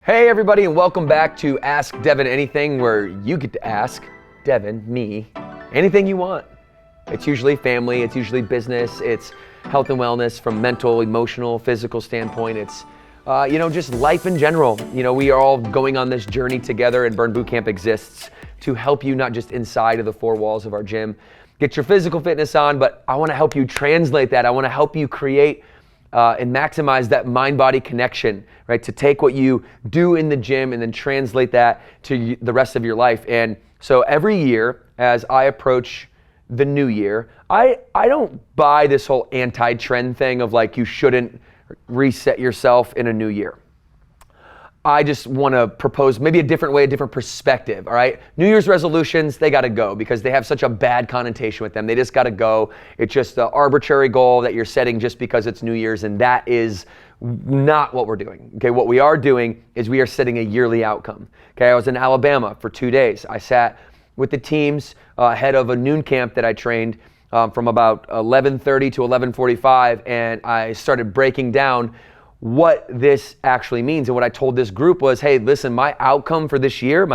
Hey everybody, and welcome back to Ask Devan Anything, where you get to ask Devan, me, anything you want. It's usually family, it's usually business, it's health and wellness from mental, emotional, physical standpoint. It's just life in general. We are all going on this journey together, and Burn Bootcamp exists to help you not just inside of the four walls of our gym, get your physical fitness on, but I want to help you translate that. I want to help you create and maximize that mind-body connection, right? To take what you do in the gym and then translate that to the rest of your life. And so every year, as I approach the new year, I don't buy this whole anti-trend thing of like you shouldn't reset yourself in a new year. I just want to propose maybe a different way, a different perspective, all right? New Year's resolutions, they got to go because they have such a bad connotation with them. They just got to go. It's just an arbitrary goal that you're setting just because it's New Year's, and that is not what we're doing, okay? What we are doing is we are setting a yearly outcome, okay? I was in Alabama for 2 days. I sat with the teams ahead of a noon camp that I trained from about 11:30 to 11:45, and I started breaking down what this actually means. And what I told this group was, hey, listen, my outcome for this year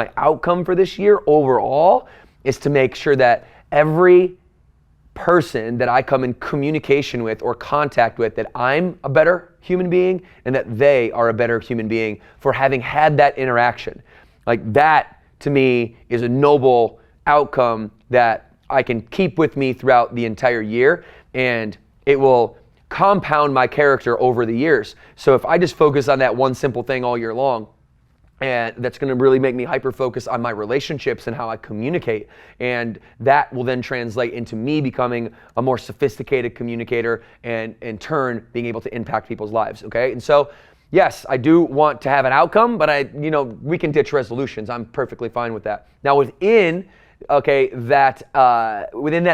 overall is to make sure that every person that I come in communication with or contact with, that I'm a better human being and that they are a better human being for having had that interaction. Like that, to me, is a noble outcome that I can keep with me throughout the entire year, and it will compound my character over the years. So if I just focus on that one simple thing all year long, and that's going to really make me hyper focus on my relationships and how I communicate, and that will then translate into me becoming a more sophisticated communicator, and in turn being able to impact people's lives. Okay, and so yes, I do want to have an outcome, but we can ditch resolutions. I'm perfectly fine with that. Now within that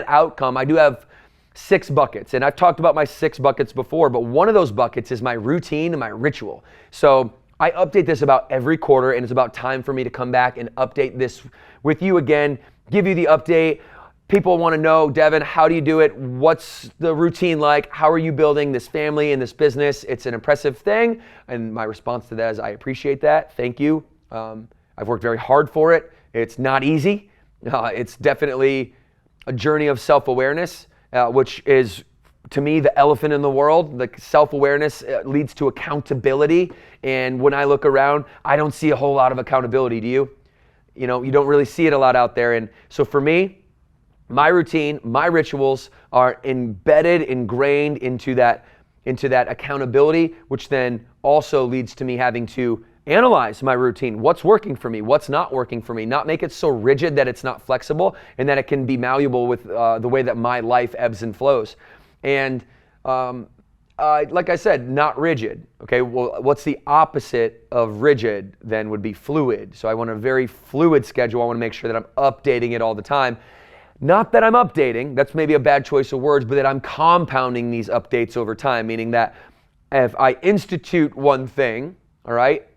outcome, I do have 6 buckets. And I've talked about my 6 buckets before, but one of those buckets is my routine and my ritual. So I update this about every quarter, and it's about time for me to come back and update this with you again, give you the update. People want to know, Devan, how do you do it? What's the routine like? How are you building this family and this business? It's an impressive thing. And my response to that is, I appreciate that. Thank you. I've worked very hard for it. It's not easy. It's definitely a journey of self-awareness. Which is, to me, the elephant in the world. Like self-awareness leads to accountability. And when I look around, I don't see a whole lot of accountability. Do you? You don't really see it a lot out there. And so for me, my routine, my rituals are ingrained into that accountability, which then also leads to me having to analyze my routine. What's working for me? What's not working for me? Not make it so rigid that it's not flexible, and that it can be malleable with the way that my life ebbs and flows. And like I said, not rigid. Okay, well, what's the opposite of rigid then would be fluid. So I want a very fluid schedule. I want to make sure that I'm updating it all the time. Not that I'm updating, that's maybe a bad choice of words, but that I'm compounding these updates over time, meaning that if I institute one thing, all right,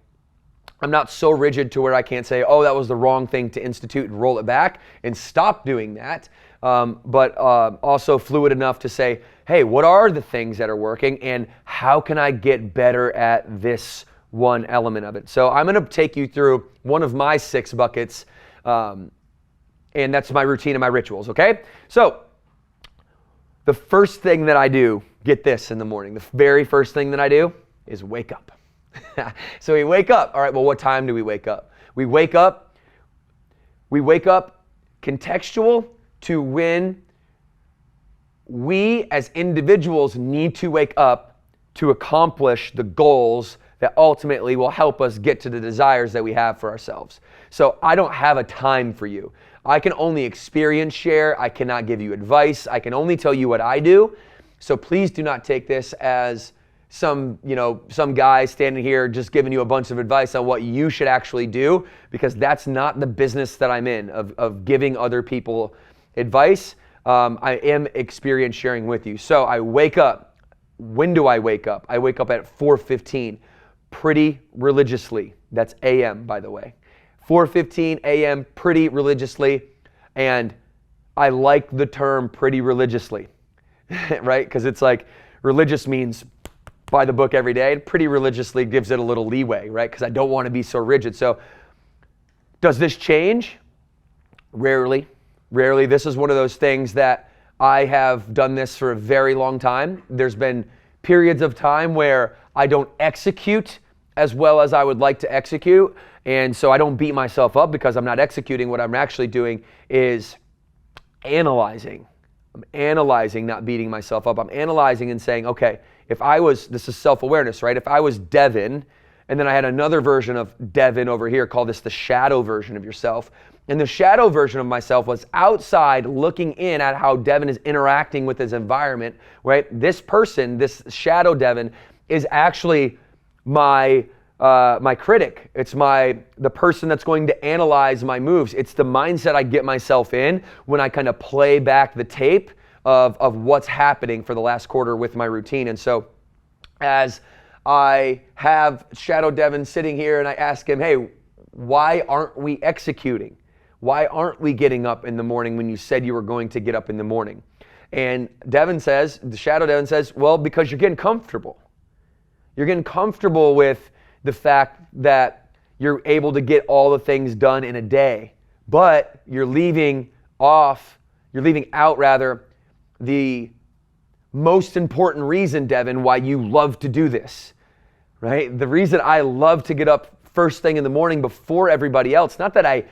I'm not so rigid to where I can't say, oh, that was the wrong thing to institute, and roll it back and stop doing that. But also fluid enough to say, hey, what are the things that are working, and how can I get better at this one element of it? So I'm going to take you through one of my 6 buckets, and that's my routine and my rituals, okay? So the first thing that I do, get this in the morning, the very first thing that I do is wake up. So we wake up. All right, well, what time do we wake up? We wake up contextual to when we as individuals need to wake up to accomplish the goals that ultimately will help us get to the desires that we have for ourselves. So I don't have a time for you. I can only experience share. I cannot give you advice. I can only tell you what I do. So please do not take this as some guy standing here just giving you a bunch of advice on what you should actually do, because that's not the business that I'm in, of giving other people advice. I am experience sharing with you. So I wake up. When do I wake up? I wake up at 4:15 pretty religiously. That's a.m., by the way. 4:15 a.m. pretty religiously. And I like the term pretty religiously, right? Because it's like religious means by the book every day. It pretty religiously gives it a little leeway, right? Because I don't want to be so rigid. So does this change? Rarely. Rarely. This is one of those things that I have done this for a very long time. There's been periods of time where I don't execute as well as I would like to execute. And so I don't beat myself up because I'm not executing. What I'm actually doing is analyzing. I'm analyzing, not beating myself up. I'm analyzing and saying, okay, this is self-awareness, right? If I was Devan, and then I had another version of Devan over here, call this the shadow version of yourself. And the shadow version of myself was outside looking in at how Devan is interacting with his environment, right? This person, this shadow Devan, is actually my critic. It's the person that's going to analyze my moves. It's the mindset I get myself in when I kind of play back the tape of what's happening for the last quarter with my routine. And so as I have Shadow Devan sitting here and I ask him, hey, why aren't we executing? Why aren't we getting up in the morning when you said you were going to get up in the morning? And the Shadow Devan says, well, because you're getting comfortable. You're getting comfortable with the fact that you're able to get all the things done in a day, but you're leaving out the most important reason, Devan, why you love to do this, right? The reason I love to get up first thing in the morning before everybody else, not that I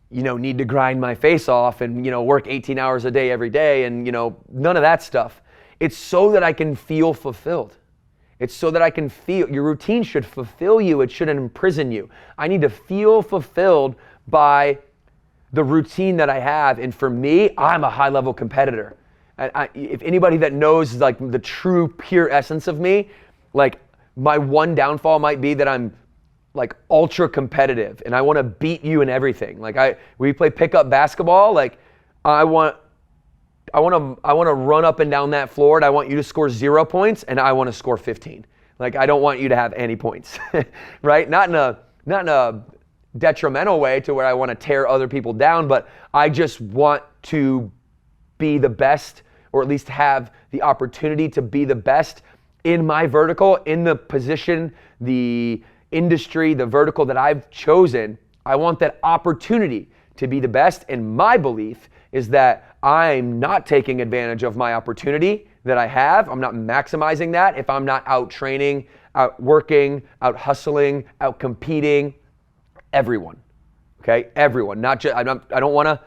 need to grind my face off and, work 18 hours a day every day and, none of that stuff. It's so that I can feel fulfilled. It's so that I can feel, your routine should fulfill you. It shouldn't imprison you. I need to feel fulfilled by the routine that I have. And for me, I'm a high-level competitor. And if anybody that knows like the true pure essence of me, like my one downfall might be that I'm like ultra competitive and I want to beat you in everything. Like we play pickup basketball, like I want to run up and down that floor and I want you to score 0 points and I want to score 15. Like I don't want you to have any points, right? Not in a detrimental way to where I want to tear other people down, but I just want to be the best, or at least have the opportunity to be the best in my vertical, in the position, the industry, the vertical that I've chosen. I want that opportunity to be the best. And my belief is that I'm not taking advantage of my opportunity that I have. I'm not maximizing that if I'm not out training, out working, out hustling, out competing. Everyone, okay? Everyone, not just, I don't want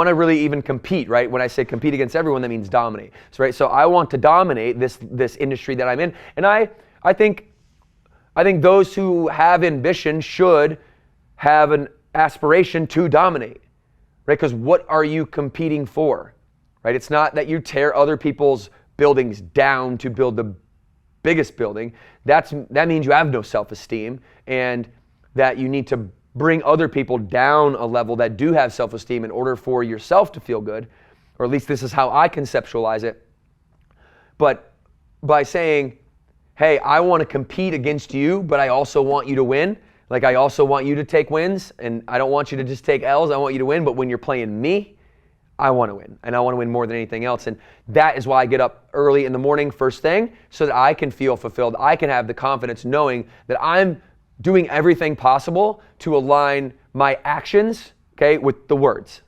to really even compete, right? When I say compete against everyone, that means dominate. So, right? So I want to dominate this industry that I'm in. And I think those who have ambition should have an aspiration to dominate, right? Because what are you competing for, right? It's not that you tear other people's buildings down to build the biggest building. That means you have no self-esteem, and that you need to bring other people down a level that do have self-esteem in order for yourself to feel good, or at least this is how I conceptualize it. But by saying, hey, I want to compete against you, but I also want you to win. Like I also want you to take wins, and I don't want you to just take L's. I want you to win, but when you're playing me, I want to win, and I want to win more than anything else. And that is why I get up early in the morning, first thing, so that I can feel fulfilled. I can have the confidence knowing that I'm doing everything possible to align my actions, okay, with the words.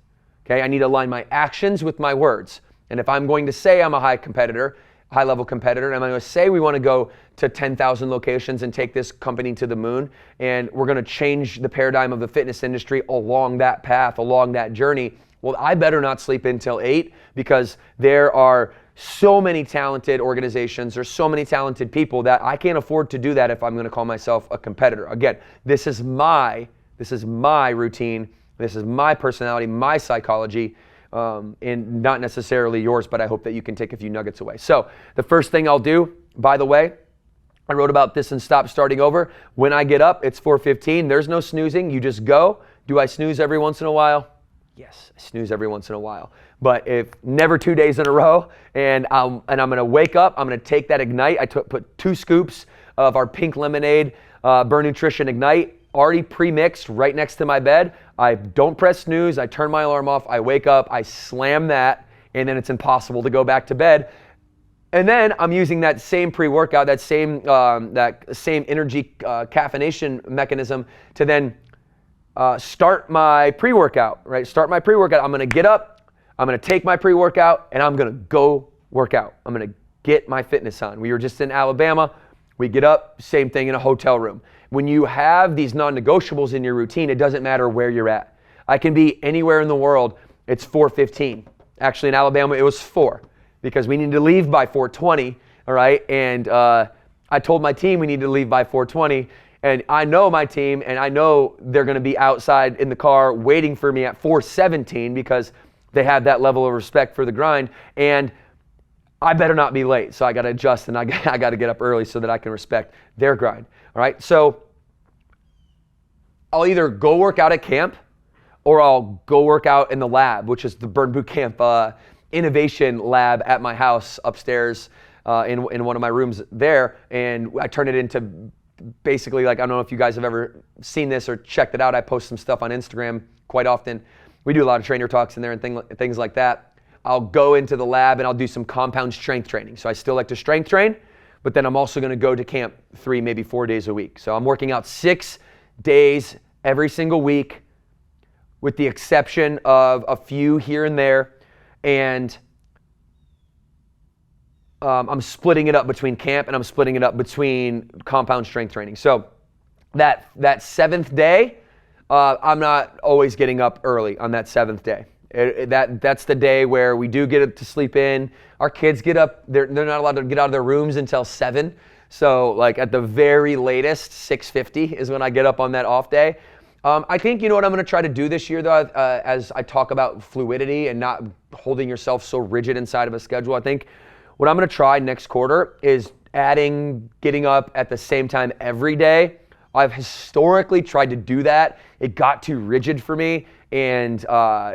Okay, I need to align my actions with my words. And if I'm going to say I'm a high-level competitor, and I'm going to say we want to go to 10,000 locations and take this company to the moon, and we're going to change the paradigm of the fitness industry along that path, along that journey, well, I better not sleep until 8, because there are so many talented organizations, there's so many talented people that I can't afford to do that if I'm going to call myself a competitor. Again, this is my routine, this is my personality, my psychology, and not necessarily yours, but I hope that you can take a few nuggets away. So the first thing I'll do, by the way, I wrote about this in Stop Starting Over. When I get up, it's 4:15. There's no snoozing. You just go. Do I snooze every once in a while? Yes, I snooze every once in a while. But if never 2 days in a row, and I'm going to wake up, I'm going to take that Ignite. I put 2 scoops of our pink lemonade, Burn Nutrition Ignite, already pre-mixed right next to my bed. I don't press snooze. I turn my alarm off. I wake up. I slam that, and then it's impossible to go back to bed. And then I'm using that same pre-workout, that same energy caffeination mechanism to then start my pre-workout, right? Start my pre-workout. I'm going to get up, I'm going to take my pre-workout, and I'm going to go work out. I'm going to get my fitness on. We were just in Alabama. We get up, same thing in a hotel room. When you have these non-negotiables in your routine, it doesn't matter where you're at. I can be anywhere in the world. It's 4:15. Actually, in Alabama, it was 4 because we needed to leave by 4:20, all right? And I told my team we needed to leave by 4:20, and I know my team, and I know they're going to be outside in the car waiting for me at 4:17 because they have that level of respect for the grind, and I better not be late. So I got to adjust, and I got to get up early so that I can respect their grind, all right? So I'll either go work out at camp, or I'll go work out in the lab, which is the Burn Boot Camp innovation lab at my house upstairs in one of my rooms there. And I turn it into basically, like, I don't know if you guys have ever seen this or checked it out. I post some stuff on Instagram quite often. We do a lot of trainer talks in there and things like that. I'll go into the lab and I'll do some compound strength training. So I still like to strength train, but then I'm also going to go to camp 3, maybe 4 days a week. So I'm working out 6 days every single week, with the exception of a few here and there. And I'm splitting it up between camp and I'm splitting it up between compound strength training. So that 7th day, I'm not always getting up early on that 7th day. That's the day where we do get to sleep in. Our kids get up, they're not allowed to get out of their rooms until 7. So like at the very latest, 6:50 is when I get up on that off day. I think, you know what I'm going to try to do this year, though, as I talk about fluidity and not holding yourself so rigid inside of a schedule. I think what I'm going to try next quarter is getting up at the same time every day. I've historically tried to do that. It got too rigid for me, and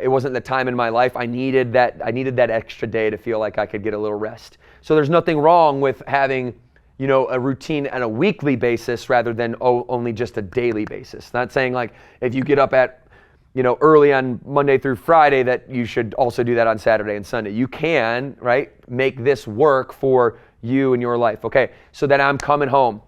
it wasn't the time in my life. I needed that extra day to feel like I could get a little rest. So there's nothing wrong with having, you know, a routine on a weekly basis rather than only just a daily basis. Not saying like if you get up at, you know, early on Monday through Friday that you should also do that on Saturday and Sunday. You can, right, make this work for you and your life. Okay, so then I'm coming home.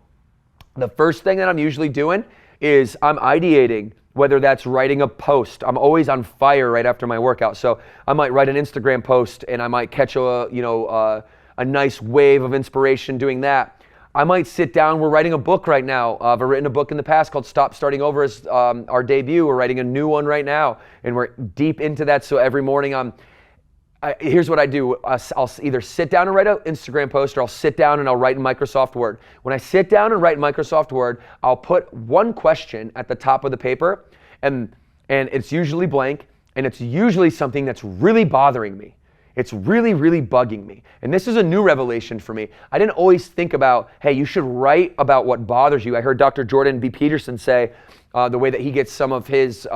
The first thing that I'm usually doing is I'm ideating, whether that's writing a post. I'm always on fire right after my workout. So I might write an Instagram post and I might catch a nice wave of inspiration doing that. I might sit down. We're writing a book right now. I've written a book in the past called Stop Starting Over as our debut. We're writing a new one right now, and we're deep into that. So every morning here's what I do. I'll either sit down and write an Instagram post, or I'll sit down and I'll write in Microsoft Word. When I sit down and write in Microsoft Word, I'll put one question at the top of the paper, and it's usually blank, and it's usually something that's really bothering me. It's really, really bugging me. And this is a new revelation for me. I didn't always think about, hey, you should write about what bothers you. I heard Dr. Jordan B. Peterson say the way that he gets some of his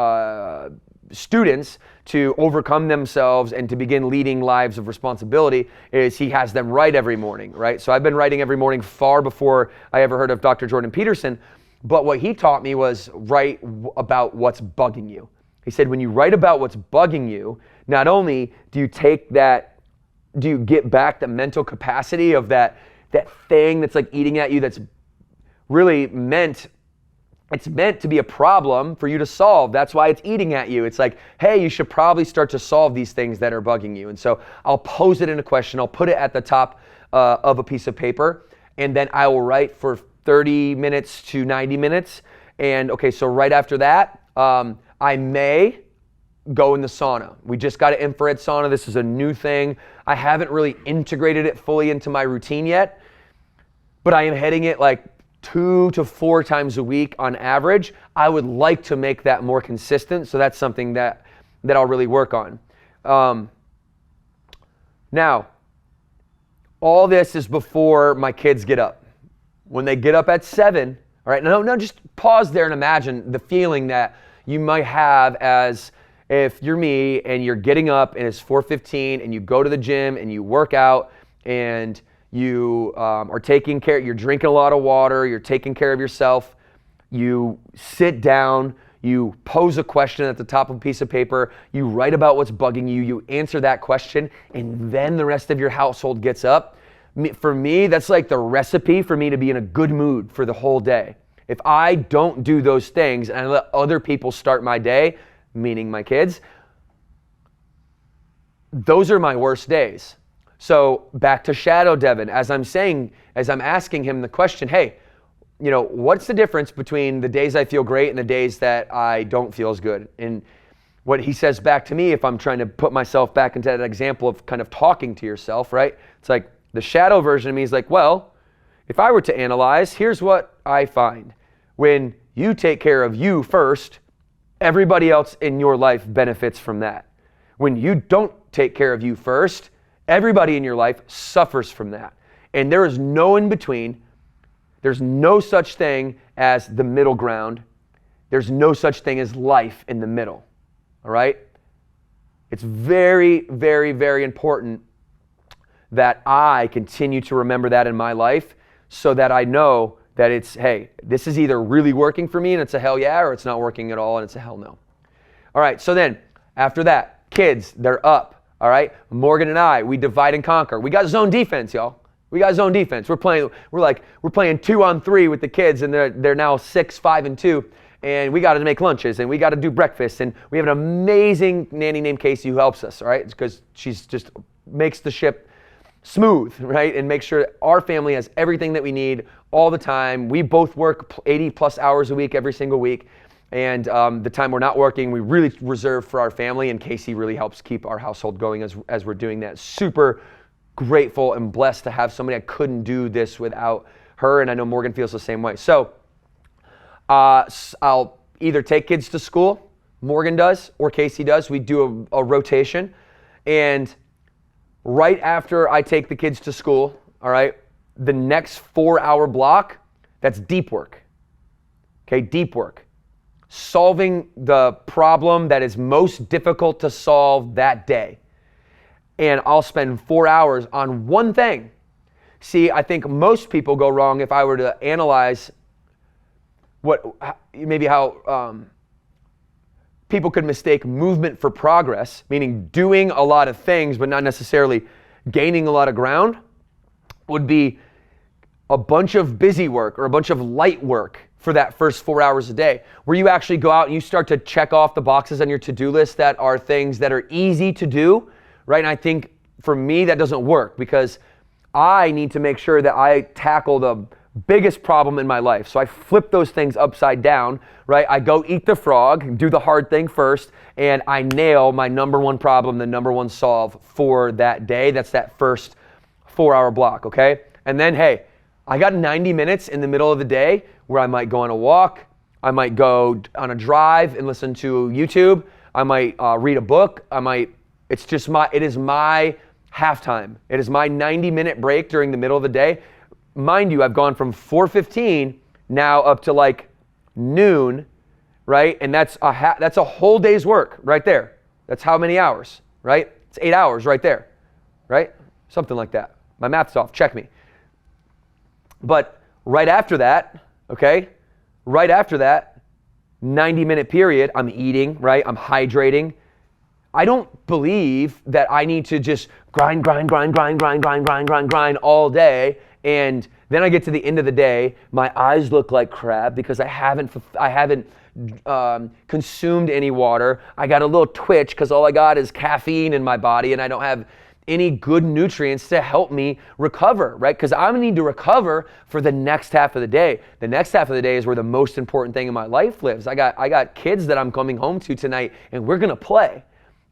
students to overcome themselves and to begin leading lives of responsibility is he has them write every morning, right? So I've been writing every morning far before I ever heard of Dr. Jordan Peterson. But what he taught me was write about what's bugging you. He said, when you write about what's bugging you, not only do you get back the mental capacity of that thing that's like eating at you, that's really meant to be a problem for you to solve. That's why it's eating at you. It's like, hey, you should probably start to solve these things that are bugging you. And so I'll pose it in a question. I'll put it at the top of a piece of paper, and then I will write for 30 minutes to 90 minutes. And okay, so right after that, I may go in the sauna. We just got an infrared sauna. This is a new thing. I haven't really integrated it fully into my routine yet, but I am hitting it like 2 to 4 times a week on average. I would like to make that more consistent, so that's something that I'll really work on. Now, all this is before my kids get up. When they get up at 7, all right, no, just pause there and imagine the feeling that you might have as if you're me and you're getting up and it's 4:15 and you go to the gym and you work out and you are taking care, you're drinking a lot of water, you're taking care of yourself, you sit down, you pose a question at the top of a piece of paper, you write about what's bugging you, you answer that question, and then the rest of your household gets up. For me, that's like the recipe for me to be in a good mood for the whole day. If I don't do those things and I let other people start my day, meaning my kids, those are my worst days. So back to shadow Devan, as I'm asking him the question, hey, what's the difference between the days I feel great and the days that I don't feel as good? And what he says back to me, if I'm trying to put myself back into that example of kind of talking to yourself, right? It's like the shadow version of me is like, well, if I were to analyze, here's what I find. When you take care of you first, everybody else in your life benefits from that. When you don't take care of you first, everybody in your life suffers from that. And there is no in between. There's no such thing as the middle ground. There's no such thing as life in the middle. All right? It's very, very, very important that I continue to remember that in my life so that I know that it's, hey, this is either really working for me and it's a hell yeah, or it's not working at all and it's a hell no. All right, so then after that, kids, they're up. All right, Morgan and I, we divide and conquer. We got zone defense, y'all. We got zone defense. We're playing 2-on-3 with the kids, and they're now 6, 5, and 2. And we got to make lunches, and we got to do breakfast, and we have an amazing nanny named Casey who helps us. All right, because she's just makes the ship smooth, right, and make sure our family has everything that we need all the time. We both work 80 plus hours a week every single week. And the time we're not working, we really reserve for our family, and Casey really helps keep our household going as we're doing that. Super grateful and blessed to have somebody. I couldn't do this without her, and I know Morgan feels the same way. So I'll either take kids to school, Morgan does, or Casey does. We do a rotation. And right after I take the kids to school, all right, the next 4-hour block, that's deep work. Okay, deep work. Solving the problem that is most difficult to solve that day. And I'll spend 4 hours on one thing. See, I think most people go wrong if I were to analyze how people could mistake movement for progress, meaning doing a lot of things but not necessarily gaining a lot of ground, would be a bunch of busy work or a bunch of light work for that first 4 hours a day, where you actually go out and you start to check off the boxes on your to-do list that are things that are easy to do, right? And I think for me that doesn't work because I need to make sure that I tackle the biggest problem in my life. So I flip those things upside down, right? I go eat the frog, do the hard thing first, and I nail my number one problem, the number one solve for that day. That's that first 4-hour block, okay? And then, hey, I got 90 minutes in the middle of the day where I might go on a walk, I might go on a drive and listen to YouTube, I might read a book, it is my halftime. It is my 90-minute break during the middle of the day. Mind you, I've gone from 4:15 now up to like noon, right? And that's a whole day's work right there. That's how many hours, right? It's 8 hours right there, right? Something like that. My math's off, check me. But right after that, 90-minute period, I'm eating, right? I'm hydrating. I don't believe that I need to just grind all day, and then I get to the end of the day, my eyes look like crap because I haven't consumed any water. I got a little twitch because all I got is caffeine in my body, and I don't have any good nutrients to help me recover, right? Because I'm gonna need to recover for the next half of the day. The next half of the day is where the most important thing in my life lives. I got kids that I'm coming home to tonight, and we're gonna play,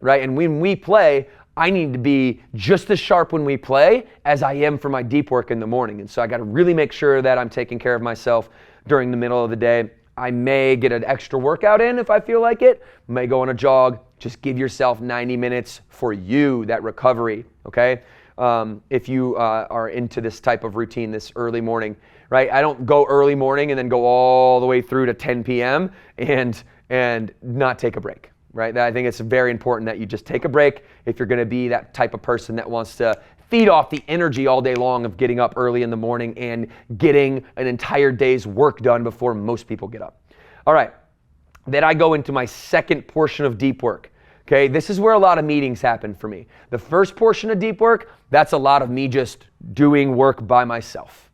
right? And when we play, I need to be just as sharp when we play as I am for my deep work in the morning. And so I got to really make sure that I'm taking care of myself during the middle of the day. I may get an extra workout in if I feel like it. May go on a jog. Just give yourself 90 minutes for you, that recovery, okay? If you are into this type of routine this early morning, right? I don't go early morning and then go all the way through to 10 p.m. and not take a break. Right? I think it's very important that you just take a break if you're going to be that type of person that wants to feed off the energy all day long of getting up early in the morning and getting an entire day's work done before most people get up. All right. Then I go into my second portion of deep work. Okay, this is where a lot of meetings happen for me. The first portion of deep work, that's a lot of me just doing work by myself.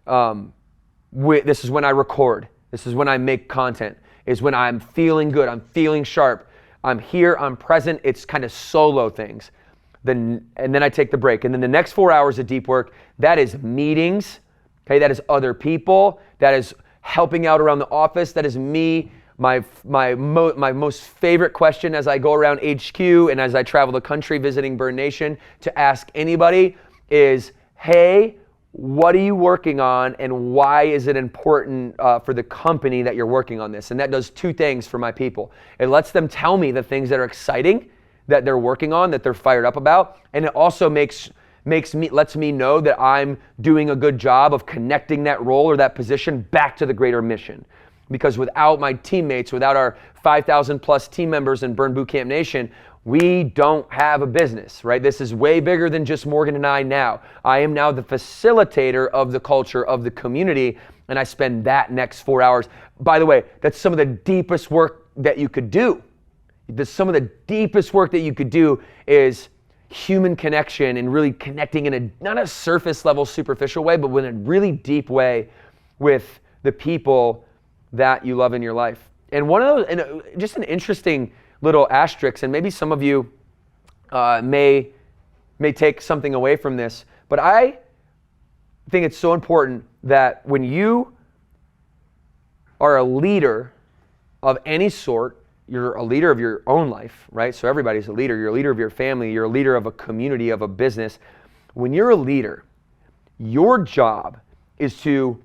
This is when I record. This is when I make content. Is when I'm feeling good. I'm feeling sharp. I'm here. I'm present. It's kind of solo things. And then I take the break. And then the next 4 hours of deep work, that is meetings. Okay, that is other people. That is helping out around the office. That is me. My most favorite question as I go around HQ and as I travel the country visiting Burn Nation to ask anybody is, hey, what are you working on and why is it important for the company that you're working on this? And that does two things for my people. It lets them tell me the things that are exciting that they're working on, that they're fired up about. And it also lets me know that I'm doing a good job of connecting that role or that position back to the greater mission. Because without my teammates, without our 5,000 plus team members in Burn Bootcamp Nation, we don't have a business, right? This is way bigger than just Morgan and I now. I am now the facilitator of the culture of the community, and I spend that next 4 hours. By the way, that's some of the deepest work that you could do. Some of the deepest work that you could do is human connection and really connecting in not a surface level, superficial way, but in a really deep way with the people that you love in your life. And one of those, and just an interesting little asterisk, and maybe some of you may take something away from this, but I think it's so important that when you are a leader of any sort, you're a leader of your own life, right? So everybody's a leader. You're a leader of your family. You're a leader of a community, of a business. When you're a leader, your job is to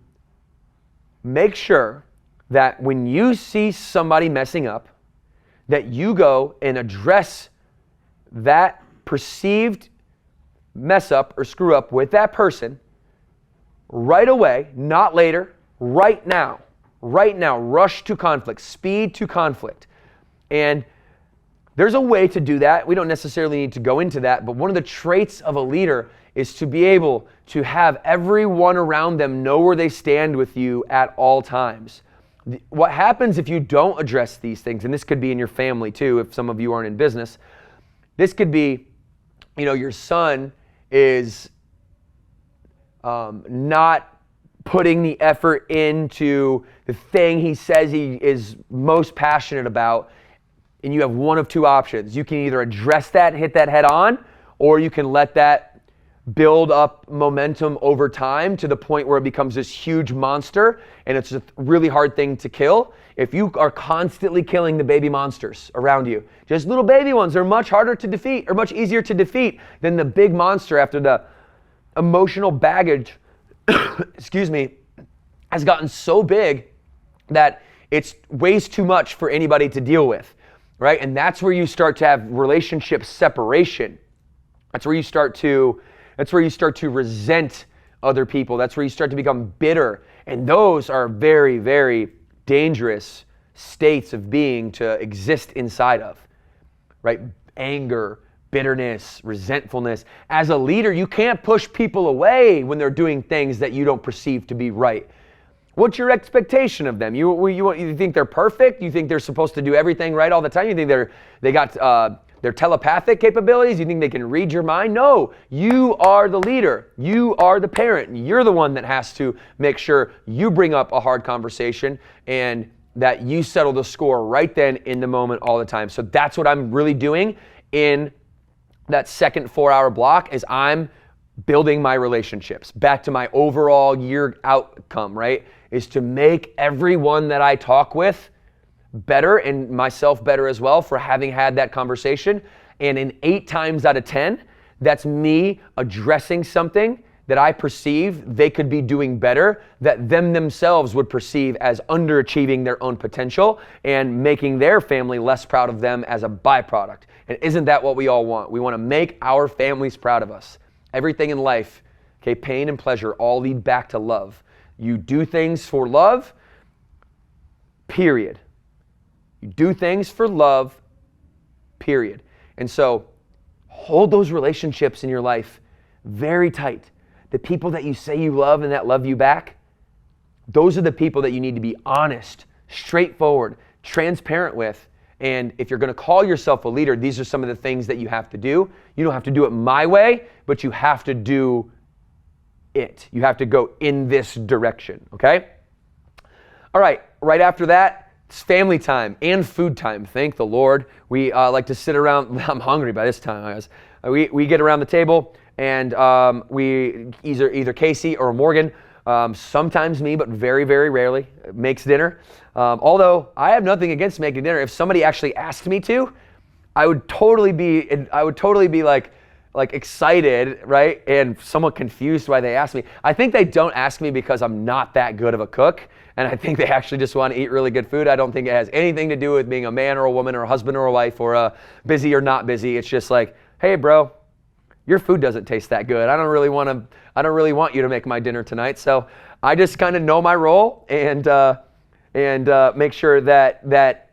make sure that when you see somebody messing up, that you go and address that perceived mess up or screw up with that person right away, not later, right now, rush to conflict, speed to conflict. And there's a way to do that. We don't necessarily need to go into that, but one of the traits of a leader is to be able to have everyone around them know where they stand with you at all times. What happens if you don't address these things, and this could be in your family too, if some of you aren't in business, this could be, your son is not putting the effort into the thing he says he is most passionate about, and you have one of two options. You can either address that and hit that head on, or you can let that build up momentum over time to the point where it becomes this huge monster and it's a really hard thing to kill. If you are constantly killing the baby monsters around you, just little baby ones, they're much harder to defeat or much easier to defeat than the big monster after the emotional baggage, has gotten so big that it's weighs too much for anybody to deal with, right? And that's where you start to have relationship separation. That's where you start to resent other people. That's where you start to become bitter. And those are very, very dangerous states of being to exist inside of, right? Anger, bitterness, resentfulness. As a leader, you can't push people away when they're doing things that you don't perceive to be right. What's your expectation of them? You think they're perfect? You think they're supposed to do everything right all the time? You think they got their telepathic capabilities? You think they can read your mind? No, you are the leader. You are the parent. You're the one that has to make sure you bring up a hard conversation and that you settle the score right then in the moment all the time. So that's what I'm really doing in that second 4 hour block is I'm building my relationships. Back to my overall year outcome, right? Is to make everyone that I talk with better and myself better as well for having had that conversation. And in 8 times out of 10, that's me addressing something that I perceive they could be doing better, that them themselves would perceive as underachieving their own potential and making their family less proud of them as a byproduct. And isn't that what we all want? We want to make our families proud of us. Everything in life, okay, pain and pleasure all lead back to love. You do things for love, period. You do things for love, period. And so hold those relationships in your life very tight. The people that you say you love and that love you back, those are the people that you need to be honest, straightforward, transparent with, And if you're going to call yourself a leader, these are some of the things that you have to do. You don't have to do it my way, but you have to do it. You have to go in this direction, okay? All right, right after that, it's family time and food time. Thank the Lord. We like to sit around. I'm hungry by this time, guys. We get around the table, and we either Casey or Morgan, sometimes me, but very, very rarely, makes dinner. Although I have nothing against making dinner. If somebody actually asked me to, I would totally be like excited, right? And somewhat confused why they ask me. I think they don't ask me because I'm not that good of a cook. And I think they actually just want to eat really good food. I don't think it has anything to do with being a man or a woman or a husband or a wife or busy or not busy. It's just like, hey, bro, your food doesn't taste that good. I don't really want you to make my dinner tonight. So I just kind of know my role and make sure that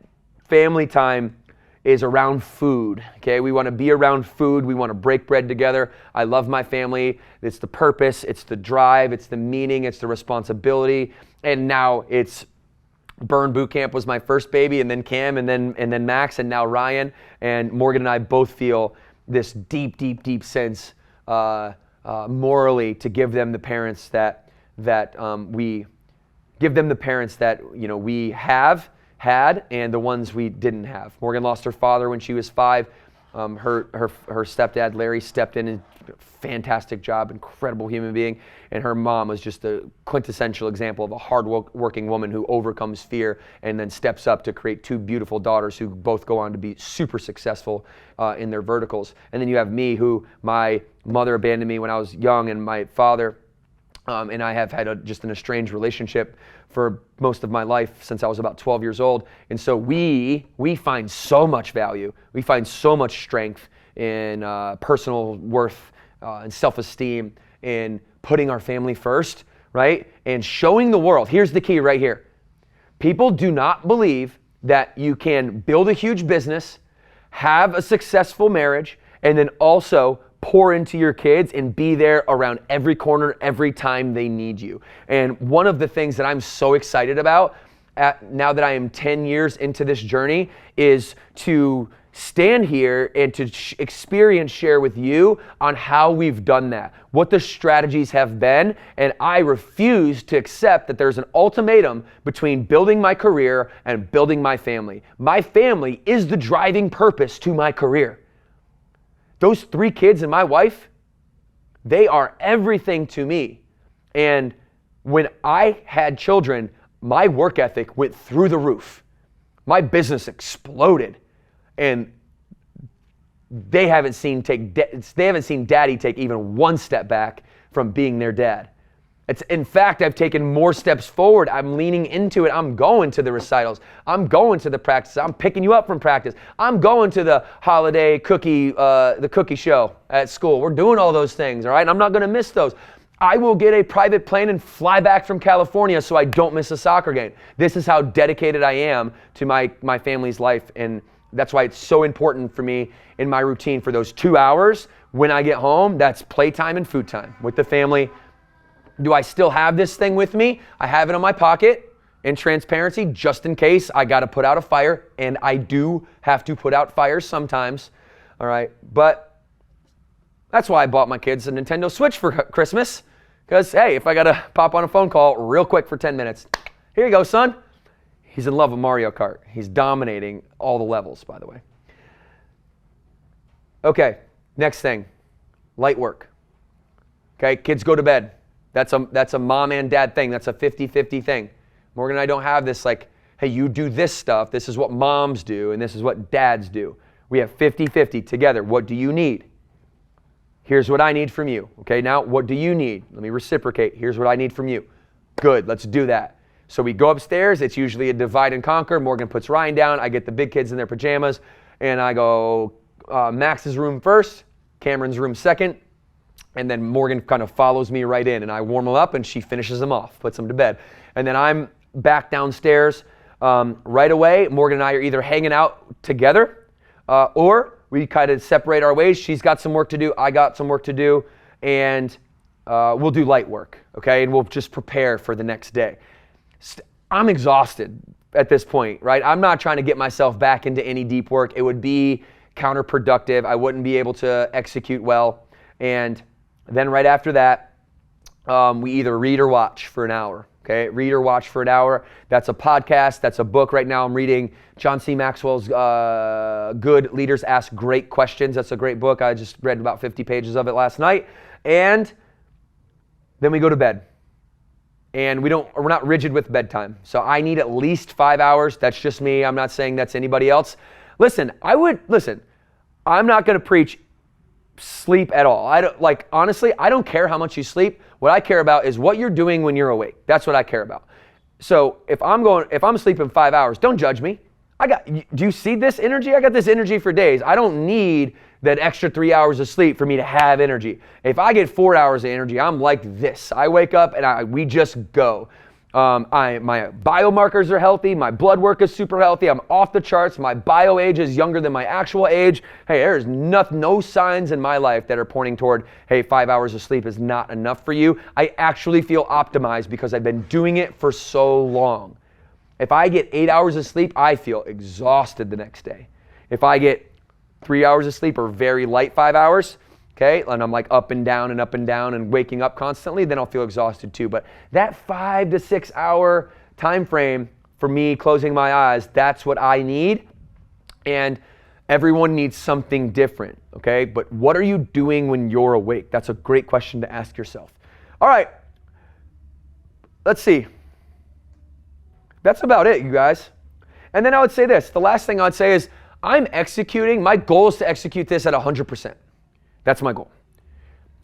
family time is around food. Okay, we want to be around food. We want to break bread together. I love my family. It's the purpose. It's the drive. It's the meaning. It's the responsibility. And now it's Burn Boot Camp was my first baby, and then Cam, and then Max, and now Ryan. And Morgan and I both feel this deep, deep, deep sense morally to give them the parents that we give them the parents that we have had and the ones we didn't have. Morgan lost her father when she was 5. Her stepdad Larry stepped in and fantastic job, incredible human being, and her mom was just a quintessential example of a hard-working woman who overcomes fear and then steps up to create 2 beautiful daughters who both go on to be super successful in their verticals. And then you have me, who my mother abandoned me when I was young, and my father and I have had just an estranged relationship for most of my life since I was about 12 years old. And so we find so much value. We find so much strength in personal worth and self-esteem in putting our family first, right? And showing the world. Here's the key right here. People do not believe that you can build a huge business, have a successful marriage, and then also pour into your kids and be there around every corner, every time they need you. And one of the things that I'm so excited about now that I am 10 years into this journey is to stand here and to share with you on how we've done that, what the strategies have been. And I refuse to accept that there's an ultimatum between building my career and building my family. My family is the driving purpose to my career. Those 3 kids and my wife, they are everything to me. And when I had children, my work ethic went through the roof. My business exploded. And they haven't seen daddy take even one step back from being their dad. In fact, I've taken more steps forward. I'm leaning into it. I'm going to the recitals. I'm going to the practices. I'm picking you up from practice. I'm going to the holiday cookie show at school. We're doing all those things, all right? I'm not going to miss those. I will get a private plane and fly back from California so I don't miss a soccer game. This is how dedicated I am to my family's life, and that's why it's so important for me in my routine for those 2 hours when I get home. That's playtime and food time with the family. Do I still have this thing with me? I have it in my pocket in transparency just in case I got to put out a fire, and I do have to put out fires sometimes, all right? But that's why I bought my kids a Nintendo Switch for Christmas, because, hey, if I got to pop on a phone call real quick for 10 minutes, here you go, son. He's in love with Mario Kart. He's dominating all the levels, by the way. Okay, next thing, light work. Okay, kids go to bed. That's a mom and dad thing. That's a 50-50 thing. Morgan and I don't have this like, hey, you do this stuff. This is what moms do, and this is what dads do. We have 50-50 together. What do you need? Here's what I need from you. Okay, now what do you need? Let me reciprocate. Here's what I need from you. Good, let's do that. So we go upstairs. It's usually a divide and conquer. Morgan puts Ryan down. I get the big kids in their pajamas, and I go Max's room first, Cameron's room second, and then Morgan kind of follows me right in, and I warm them up, and she finishes them off, puts them to bed. And then I'm back downstairs right away. Morgan and I are either hanging out together or we kind of separate our ways. She's got some work to do. I got some work to do. And we'll do light work, okay? And we'll just prepare for the next day. I'm exhausted at this point, right? I'm not trying to get myself back into any deep work. It would be counterproductive. I wouldn't be able to execute well. And then right after that, we either read or watch for an hour. Okay, read or watch for an hour. That's a podcast. That's a book. Right now I'm reading John C. Maxwell's Good Leaders Ask Great Questions. That's a great book. I just read about 50 pages of it last night. And then we go to bed. And we're not rigid with bedtime. So I need at least 5 hours. That's just me. I'm not saying that's anybody else. Listen, I'm not going to preach sleep at all. Honestly, I don't care how much you sleep. What I care about is what you're doing when you're awake. That's what I care about. So if I'm sleeping 5 hours, don't judge me. Do you see this energy? I got this energy for days. I don't need that extra 3 hours of sleep for me to have energy. If I get 4 hours of energy, I'm like this. I wake up and we just go. My biomarkers are healthy. My blood work is super healthy. I'm off the charts. My bio age is younger than my actual age. Hey, there's no signs in my life that are pointing toward, hey, 5 hours of sleep is not enough for you. I actually feel optimized because I've been doing it for so long. If I get 8 hours of sleep, I feel exhausted the next day. If I get 3 hours of sleep or very light 5 hours, okay, and I'm like up and down and waking up constantly, then I'll feel exhausted too. But that 5 to 6 hour time frame for me closing my eyes, that's what I need. And everyone needs something different, okay? But what are you doing when you're awake? That's a great question to ask yourself. All right, let's see. That's about it, you guys. And then I would say this. The last thing I'd say is I'm executing. My goal is to execute this at 100%. That's my goal.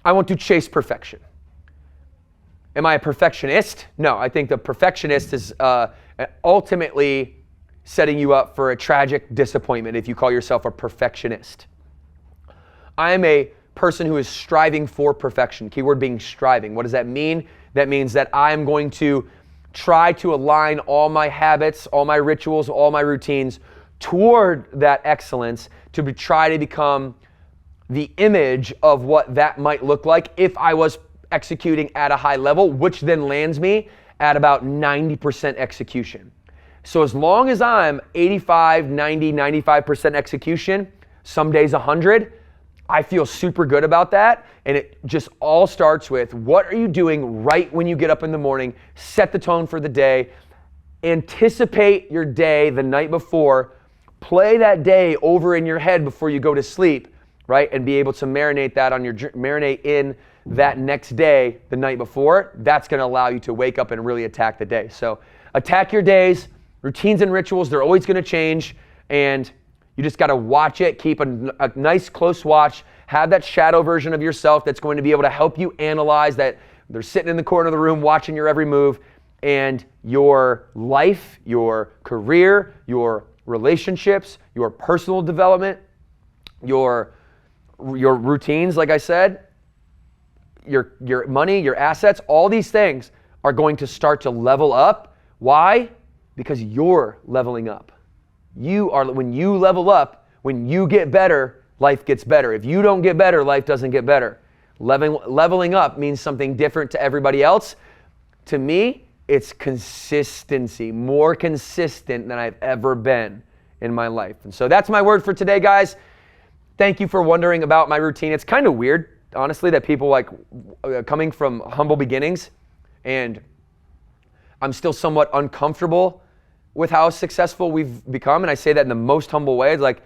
I want to chase perfection. Am I a perfectionist? No, I think the perfectionist is ultimately setting you up for a tragic disappointment if you call yourself a perfectionist. I am a person who is striving for perfection. Keyword being striving. What does that mean? That means that I'm going to try to align all my habits, all my rituals, all my routines toward that excellence to try to become the image of what that might look like if I was executing at a high level, which then lands me at about 90% execution. So as long as I'm 85, 90, 95% execution, some days 100, I feel super good about that. And it just all starts with what are you doing right when you get up in the morning, set the tone for the day, anticipate your day the night before, play that day over in your head before you go to sleep, right? And be able to marinate in that next day the night before. That's going to allow you to wake up and really attack the day. So attack your days, routines and rituals, they're always going to change. And you just got to watch it, keep a nice close watch, have that shadow version of yourself that's going to be able to help you analyze that they're sitting in the corner of the room watching your every move, and your life, your career, your relationships, your personal development, your routines, like I said, your money, your assets, all these things are going to start to level up. Why? Because you're leveling up. When you level up, when you get better, life gets better. If you don't get better, life doesn't get better. Leveling up means something different to everybody else. To me, it's consistency, more consistent than I've ever been in my life. And so that's my word for today, guys. Thank you for wondering about my routine. It's kind of weird, honestly, that people coming from humble beginnings, and I'm still somewhat uncomfortable with how successful we've become. And I say that in the most humble way. It's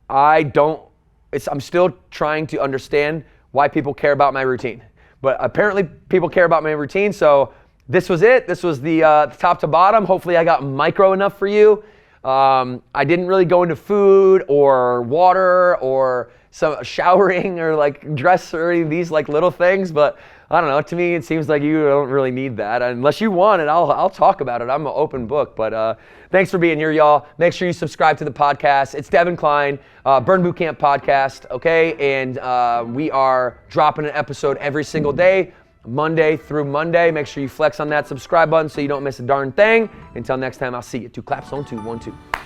I'm still trying to understand why people care about my routine. But apparently people care about my routine. So this was it. This was the top to bottom. Hopefully I got micro enough for you. I didn't really go into food or water or some showering or dress or any of these little things, but I don't know. To me, it seems like you don't really need that. Unless you want it, I'll talk about it. I'm an open book. But thanks for being here, y'all. Make sure you subscribe to the podcast. It's Devan Klein, Burn Bootcamp Podcast, okay? And we are dropping an episode every single day, Monday through Monday. Make sure you flex on that subscribe button so you don't miss a darn thing. Until next time, I'll see you. 2 claps on 2, 1, 2.